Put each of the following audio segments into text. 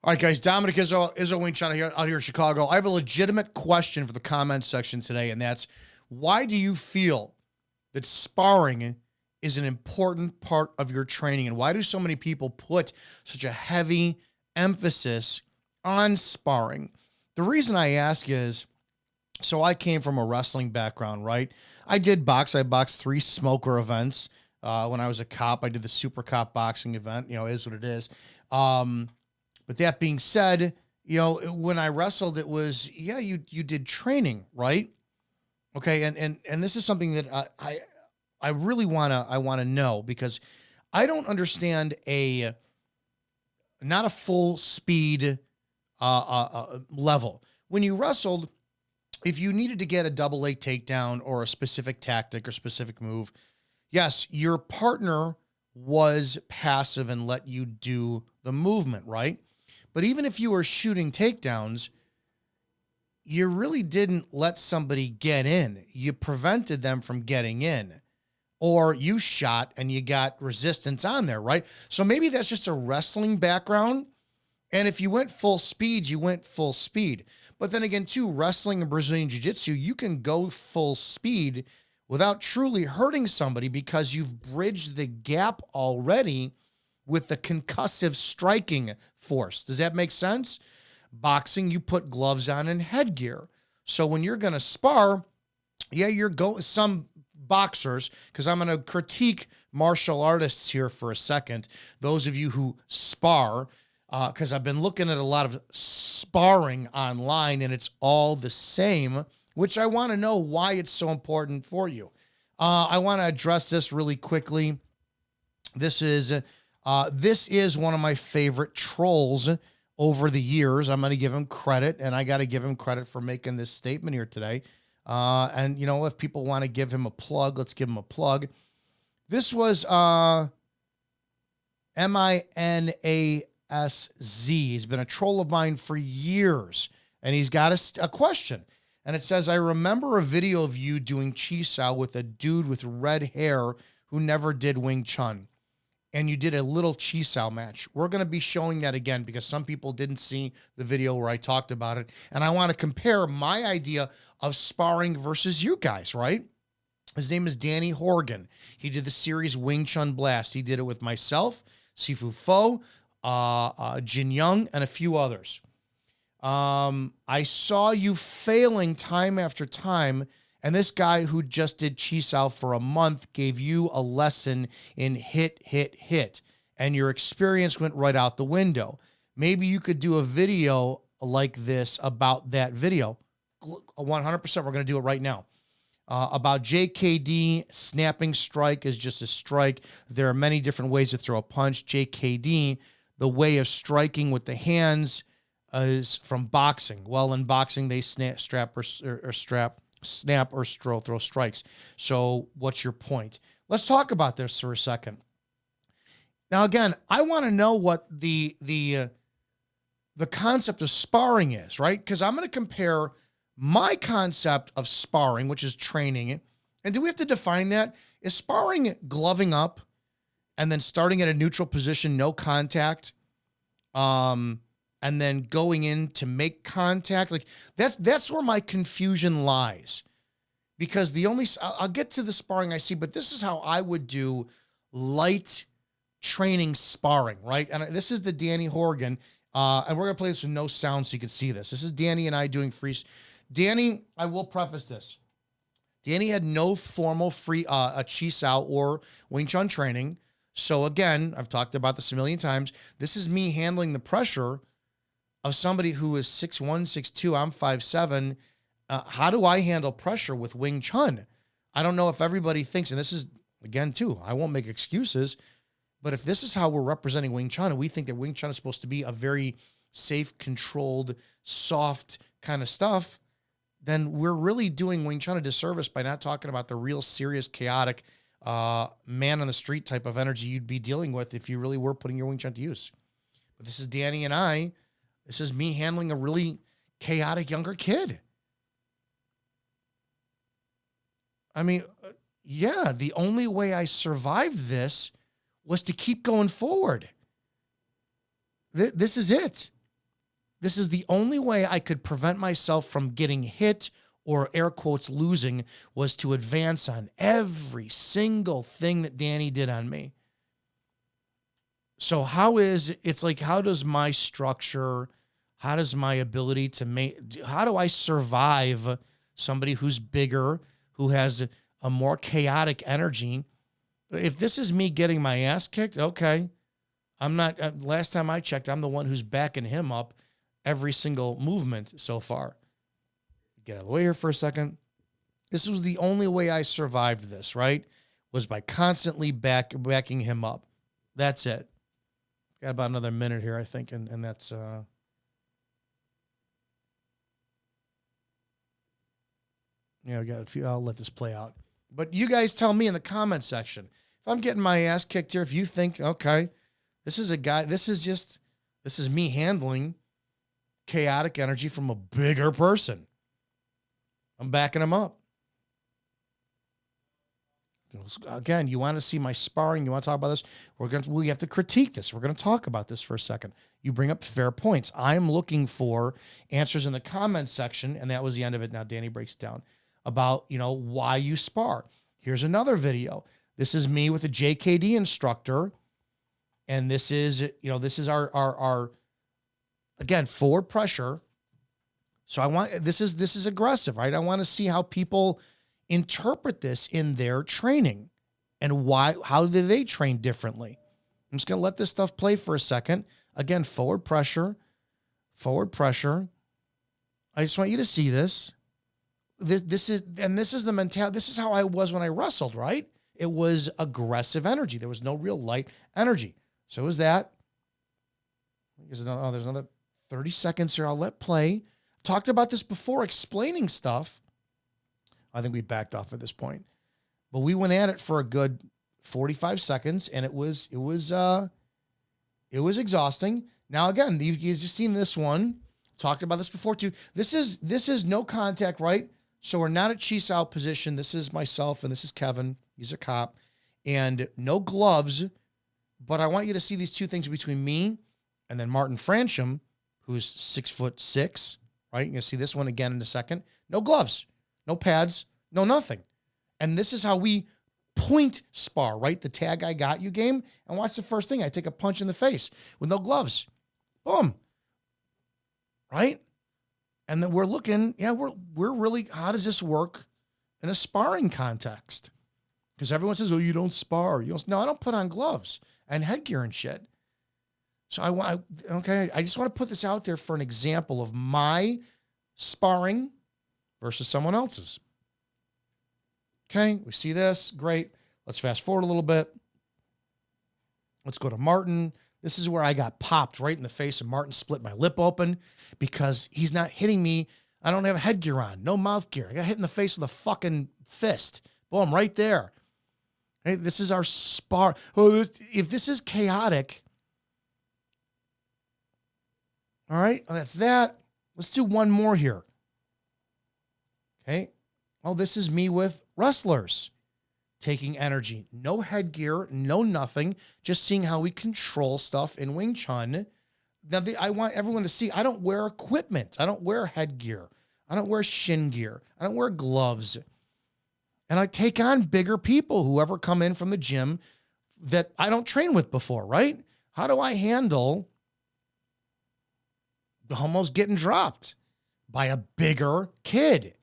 All right, guys, Dominick Izzo Wing Chun out here in Chicago. I have a legitimate question for the comment section today, and that's, why do you feel that sparring is an important part of your training, and why do so many people put such a heavy emphasis on sparring? The reason I ask is, so I came from a wrestling background, right? I did box. I boxed 3 smoker events. When I was a cop, I did the super cop boxing event, is what it is. But that being said, when I wrestled, it was, you did training, right? Okay. And this is something that I really want to know, because I don't understand not a full speed level. When you wrestled, if you needed to get a double leg takedown or a specific tactic or specific move, yes, your partner was passive and let you do the movement, right? But even if you were shooting takedowns, you really didn't let somebody get in. You prevented them from getting in, or you shot and you got resistance on there, right? So maybe that's just a wrestling background. And if you went full speed, you went full speed. But then again, too, wrestling and Brazilian Jiu-Jitsu, you can go full speed without truly hurting somebody, because you've bridged the gap already with the concussive striking force. Does that make sense? Boxing, you put gloves on and headgear. So when you're going to spar, some boxers, because I'm going to critique martial artists here for a second, those of you who spar, because I've been looking at a lot of sparring online and it's all the same, which I want to know why it's so important for you. I want to address this really quickly. This is one of my favorite trolls over the years. I'm going to give him credit, and I got to give him credit for making this statement here today. And if people want to give him a plug, let's give him a plug. This was MINASZ. He's been a troll of mine for years, and he's got a question. And it says, I remember a video of you doing chi sao with a dude with red hair who never did Wing Chun. And you did a little chi sao match. We're going to be showing that again, because some people didn't see the video where I talked about it. And I want to compare my idea of sparring versus you guys, right? His name is Danny Horgan. He did the series Wing Chun Blast. He did it with myself, Sifu Fo, Jin Young, and a few others. I saw you failing time after time, and this guy who just did chi sao for a month gave you a lesson in hit, and your experience went right out the window. Maybe you could do a video like this about that video. 100%, we're going to do it right now. About JKD, snapping strike is just a strike. There are many different ways to throw a punch. JKD, the way of striking with the hands, is from boxing. Well, in boxing, they snap or throw strikes. So what's your point? Let's talk about this for a second. Now, again, I want to know what the concept of sparring is, right? Because I'm going to compare my concept of sparring, which is training. And do we have to define that? Is sparring gloving up and then starting at a neutral position, no contact, and then going in to make contact? Like, that's where my confusion lies, because I'll get to the sparring I see, but this is how I would do light training sparring, right? And this is the Danny Horgan, and we're going to play this with no sound so you can see this. This is Danny and I doing free. Danny, I will preface this. Danny had no formal a chi sao or Wing Chun training. So again, I've talked about this a million times. This is me handling the pressure of somebody who is 6'1", 6'2", I'm 5'7". How do I handle pressure with Wing Chun? I don't know if everybody thinks, and this is, again, too, I won't make excuses, but if this is how we're representing Wing Chun, and we think that Wing Chun is supposed to be a very safe, controlled, soft kind of stuff, then we're really doing Wing Chun a disservice by not talking about the real serious, chaotic, man on the street type of energy you'd be dealing with if you really were putting your Wing Chun to use. But this is Danny and I. This is me handling a really chaotic younger kid. I mean, the only way I survived this was to keep going forward. This is it. This is the only way I could prevent myself from getting hit or air quotes losing, was to advance on every single thing that Danny did on me. So how does my structure, how does my ability to how do I survive somebody who's bigger, who has a more chaotic energy? If this is me getting my ass kicked, okay. I'm not, last time I checked, I'm the one who's backing him up every single movement so far. Get out of the way here for a second. This was the only way I survived this, right? Was by constantly backing him up. That's it. Got about another minute here, I think, and that's yeah, we got a few. I'll let this play out. But you guys tell me in the comment section if I'm getting my ass kicked here. If you think, okay, this is me handling chaotic energy from a bigger person, I'm backing him up. Again, you want to see my sparring? You want to talk about this? We have to critique this. We're going to talk about this for a second. You bring up fair points. I'm looking for answers in the comments section, and that was the end of it. Now Danny breaks it down about, why you spar. Here's another video. This is me with a JKD instructor, and this is our again, forward pressure. So this is aggressive, right? I want to see how people interpret this in their training and how do they train differently. I'm just going to let this stuff play for a second. Again, forward pressure. I just want you to see this. This is the mentality. This is how I was when I wrestled, right? It was aggressive energy. There was no real light energy. So is that. There's another 30 seconds here. I'll let play. Talked about this before, explaining stuff. I think we backed off at this point, but we went at it for a good 45 seconds, and it was exhausting. Now, again, you've just seen this one. Talked about this before too. This is no contact, right? So we're not at cheese out position. This is myself, and this is Kevin. He's a cop, and no gloves. But I want you to see these two things between me and then Martin Francham, who's 6'6", right? You're gonna see this one again in a second. No gloves. No pads, no nothing. And this is how we point spar, right? The tag I got you game. And watch the first thing. I take a punch in the face with no gloves. Boom. Right? And then we're looking, we're really, how does this work in a sparring context? Because everyone says, oh, you don't spar. No, I don't put on gloves and headgear and shit. So I just want to put this out there for an example of my sparring versus someone else's. Okay, we see this. Great. Let's fast forward a little bit. Let's go to Martin. This is where I got popped right in the face, and Martin split my lip open because he's not hitting me. I don't have headgear on, no mouth gear. I got hit in the face with a fucking fist. Boom, right there. Hey, this is our spar. Oh, if this is chaotic, all right, that's that. Let's do one more here. Okay. Well, this is me with wrestlers taking energy. No headgear, no nothing. Just seeing how we control stuff in Wing Chun. Now, I want everyone to see, I don't wear equipment. I don't wear headgear. I don't wear shin gear. I don't wear gloves. And I take on bigger people, whoever come in from the gym that I don't train with before, right? How do I handle almost getting dropped by a bigger kid?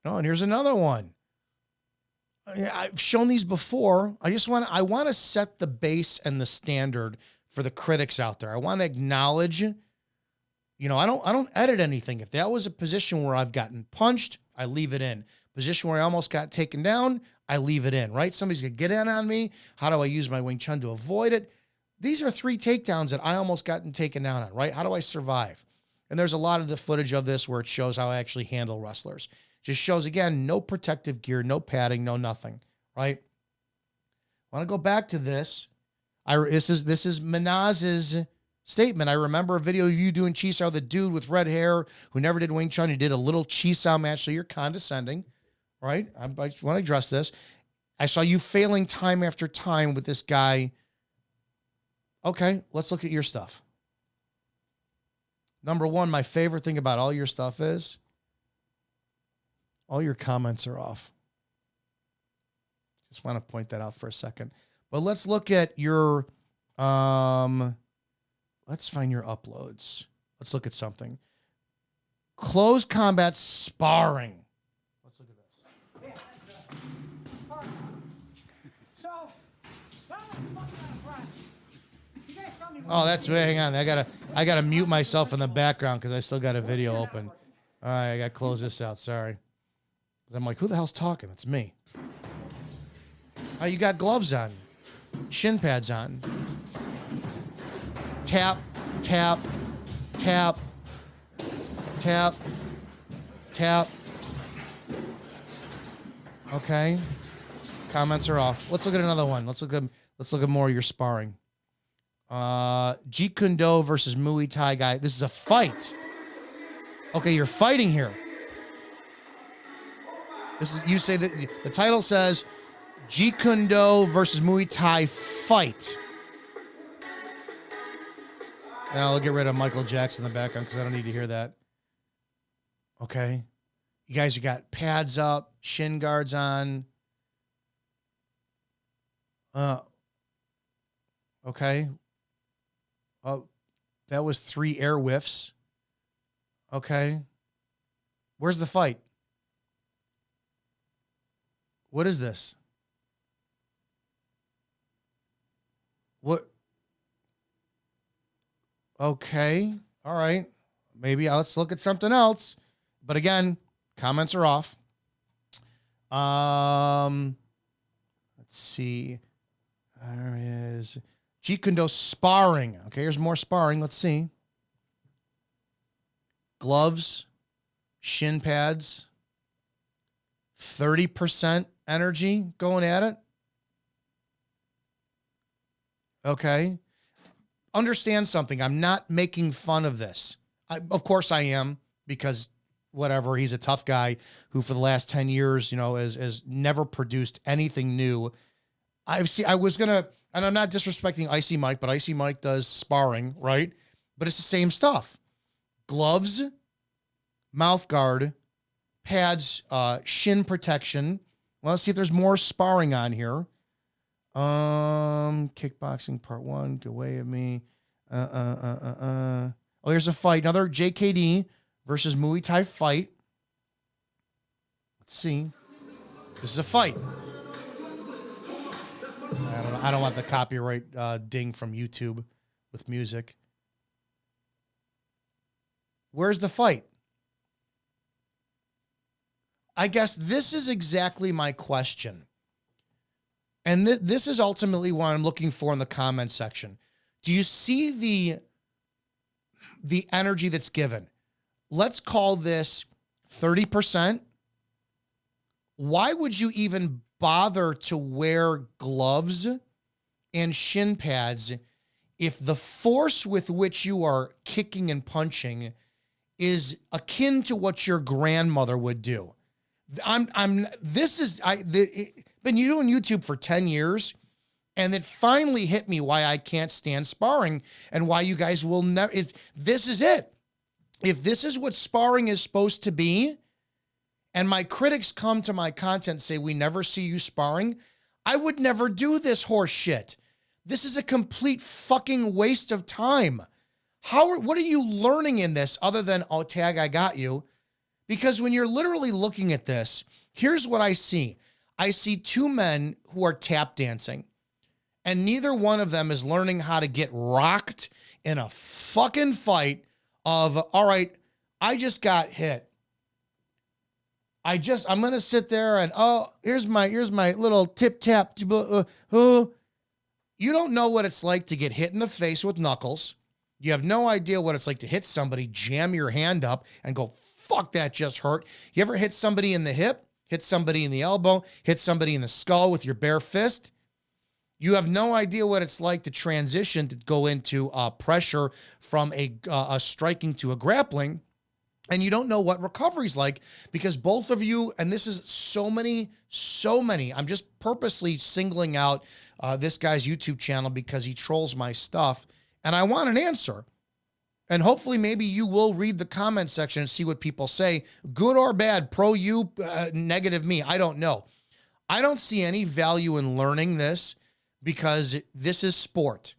Oh, and here's another one. I've shown these before. I want to set the base and the standard for the critics out there. I want to acknowledge, I don't edit anything. If that was a position where I've gotten punched, I leave it in. Position where I almost got taken down, I leave it in, right? Somebody's going to get in on me. How do I use my Wing Chun to avoid it? These are 3 takedowns that I almost gotten taken down on, right? How do I survive? And there's a lot of the footage of this where it shows how I actually handle wrestlers. Just shows, again, no protective gear, no padding, no nothing, right? I want to go back to this. This is Minaz's statement. I remember a video of you doing Chisao, the dude with red hair who never did Wing Chun. He did a little Chisao match, so you're condescending, right? I just want to address this. I saw you failing time after time with this guy. Okay, let's look at your stuff. Number one, my favorite thing about all your stuff is all your comments are off. Just want to point that out for a second. But let's look at your, let's find your uploads. Let's look at something. Close combat sparring. Let's look at this. Oh, that's, hang on. I gotta mute myself in the background because I still got a video open. All right, I gotta close this out. Sorry. I'm like, who the hell's talking? It's me. Oh, you got gloves on, shin pads on. Tap, tap, tap, tap, tap. Okay. Comments are off. Let's look at another one. Let's look at more of your sparring. Jeet Kune Do versus Muay Thai guy. This is a fight. Okay, you're fighting here. This is, you say that the title says Jeet Kune Do versus Muay Thai fight. Now I'll get rid of Michael Jackson in the background because I don't need to hear that. Okay. You guys, you got pads up, shin guards on. Okay. Oh, that was 3 air whiffs. Okay. Where's the fight? What is this? What? Okay. All right. Maybe let's look at something else. But again, comments are off. Let's see. There is Jeet Kune Do sparring. Okay, here's more sparring. Let's see. Gloves, shin pads, 30% energy going at it. Okay. Understand something. I'm not making fun of this. Of course I am, because whatever, he's a tough guy who for the last 10 years, you know, has never produced anything new. I was going to, and I'm not disrespecting Icy Mike, but Icy Mike does sparring, right? But it's the same stuff. Gloves, mouth guard, pads, shin protection. Well, let's see if there's more sparring on here. Kickboxing part 1, get away at me. Oh, here's a fight. Another JKD versus Muay Thai fight. Let's see. This is a fight. I don't want the copyright ding from YouTube with music. Where's the fight? I guess this is exactly my question. And this is ultimately what I'm looking for in the comment section. Do you see the energy that's given? Let's call this 30%. Why would you even bother to wear gloves and shin pads if the force with which you are kicking and punching is akin to what your grandmother would do? Been doing YouTube for 10 years, and it finally hit me why I can't stand sparring and why you guys will never. This is it. If this is what sparring is supposed to be, and my critics come to my content and say, we never see you sparring, I would never do this horse shit. This is a complete fucking waste of time. What are you learning in this other than, oh, tag, I got you? Because when you're literally looking at this, here's what I see. I see 2 men who are tap dancing, and neither one of them is learning how to get rocked in a fucking fight of, all right, I just got hit. I'm going to sit there and, oh, here's my little tip tap. You don't know what it's like to get hit in the face with knuckles. You have no idea what it's like to hit somebody, jam your hand up and go, fuck, that just hurt. You ever hit somebody in the hip, hit somebody in the elbow, hit somebody in the skull with your bare fist? You have no idea what it's like to transition to go into pressure from a striking to a grappling. And you don't know what recovery's like, because both of you, and this is so many, I'm just purposely singling out this guy's YouTube channel because he trolls my stuff. And I want an answer. And hopefully maybe you will read the comment section and see what people say, good or bad, pro you, negative me. I don't know. I don't see any value in learning this because this is sport.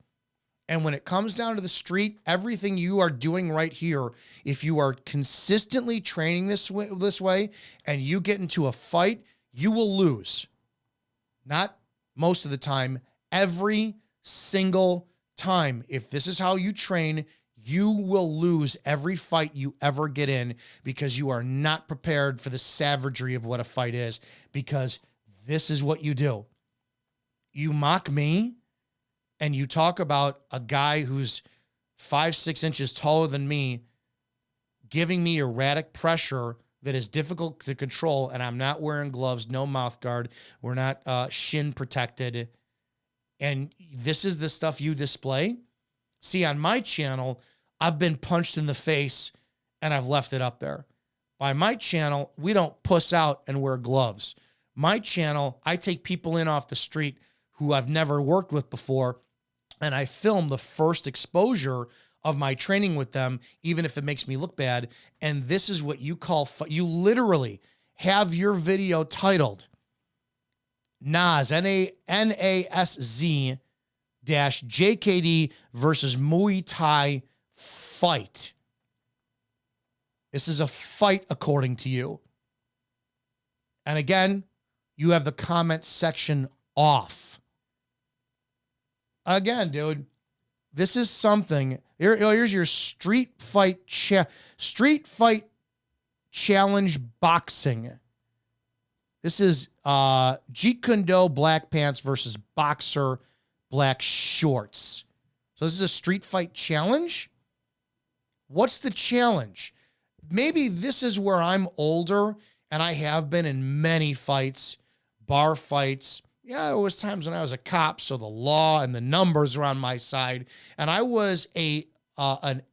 And when it comes down to the street, everything you are doing right here, if you are consistently training this way and you get into a fight, you will lose. Not most of the time, every single time. If this is how you train, you will lose every fight you ever get in because you are not prepared for the savagery of what a fight is, because this is what you do. You mock me and you talk about a guy who's 5-6 inches taller than me, giving me erratic pressure that is difficult to control, and I'm not wearing gloves, no mouth guard, we're not shin protected, and this is the stuff you display. See, on my channel, I've been punched in the face and I've left it up there. By my channel, we don't puss out and wear gloves. My channel, I take people in off the street who I've never worked with before, and I film the first exposure of my training with them, even if it makes me look bad. And this is what you call, you literally have your video titled Nas, NASZ -JKD versus Muay Thai fight. This is a fight according to you. And again, you have the comment section off. Again, dude, this is something. Here's your street fight challenge boxing. This is Jeet Kune Do black pants versus boxer black shorts. So this is a street fight challenge. What's the challenge? Maybe this is where I'm older and I have been in many fights, bar fights. Yeah, there was times when I was a cop, so the law and the numbers were on my side, and I was an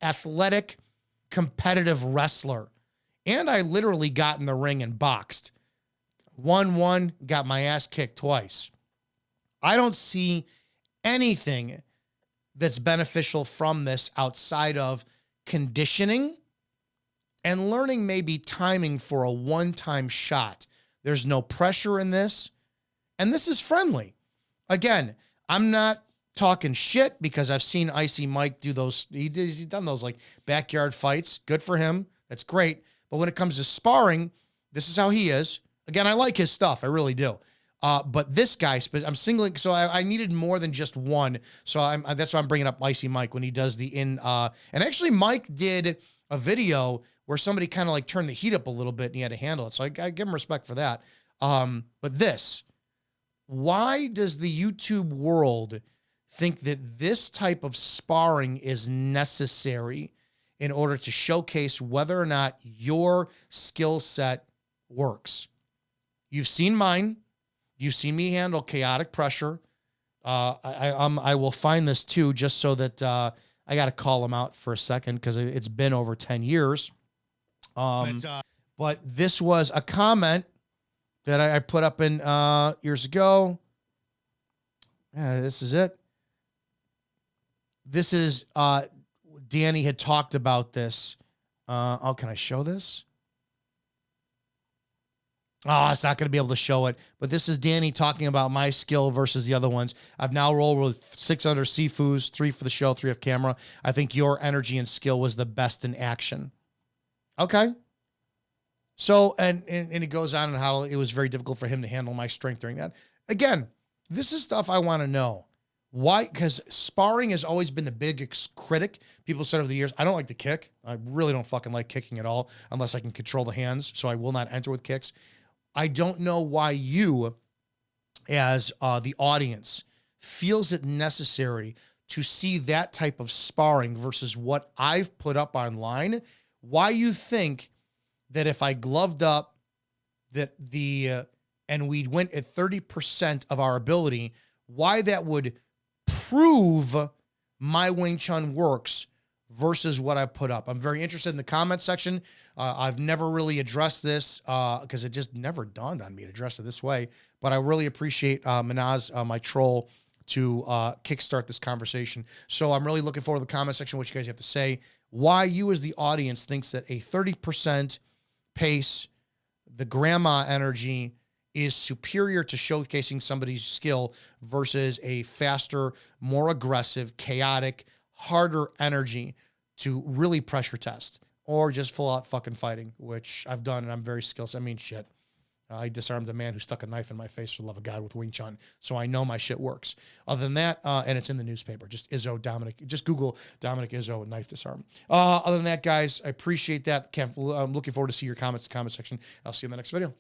athletic, competitive wrestler, and I literally got in the ring and boxed. Won, got my ass kicked twice. I don't see anything that's beneficial from this outside of conditioning and learning maybe timing for a one-time shot. There's no pressure in this. And this is friendly. Again, I'm not talking shit because I've seen Icy Mike do those. He's done those like backyard fights. Good for him. That's great. But when it comes to sparring, this is how he is. Again, I like his stuff. I really do. But this guy, I'm singling. So I needed more than just one. So that's why I'm bringing up Icy Mike when he does the and actually Mike did a video where somebody kind of like turned the heat up a little bit and he had to handle it. So I give him respect for that. But this. Why does the YouTube world think that this type of sparring is necessary in order to showcase whether or not your skill set works? You've seen mine. You've seen me handle chaotic pressure. I will find this too, just so that I got to call him out for a second because it's been over 10 years. But this was a comment that I put up in years ago. Yeah, this is it. This is Danny had talked about this. Oh, can I show this? Oh, it's not going to be able to show it. But this is Danny talking about my skill versus the other ones. I've now rolled with 6 under Sifus, 3 for the show, 3 off camera. I think your energy and skill was the best in action. Okay. So, and it goes on and how it was very difficult for him to handle my strength during that. Again, this is stuff I want to know. Why? Because sparring has always been the biggest critic. People said over the years, I don't like to kick. I really don't fucking like kicking at all unless I can control the hands. So I will not enter with kicks. I don't know why you, as the audience, feels it necessary to see that type of sparring versus what I've put up online. Why you think that if I gloved up and we went at 30% of our ability, why that would prove my Wing Chun works versus what I put up. I'm very interested in the comment section. I've never really addressed this because it just never dawned on me to address it this way. But I really appreciate Manaz, my troll, to kickstart this conversation. So I'm really looking forward to the comment section, what you guys have to say. why you as the audience thinks that a 30% pace, the grandma energy, is superior to showcasing somebody's skill versus a faster, more aggressive, chaotic, harder energy to really pressure test or just full out fucking fighting, which I've done and I'm very skilled. I mean, shit. I disarmed a man who stuck a knife in my face for the love of God with Wing Chun. So I know my shit works. Other than that, and it's in the newspaper, just Izzo, Dominick, just Google Dominick Izzo knife disarm. Other than that, guys, I appreciate that. I'm looking forward to see your comments in the comment section. I'll see you in the next video.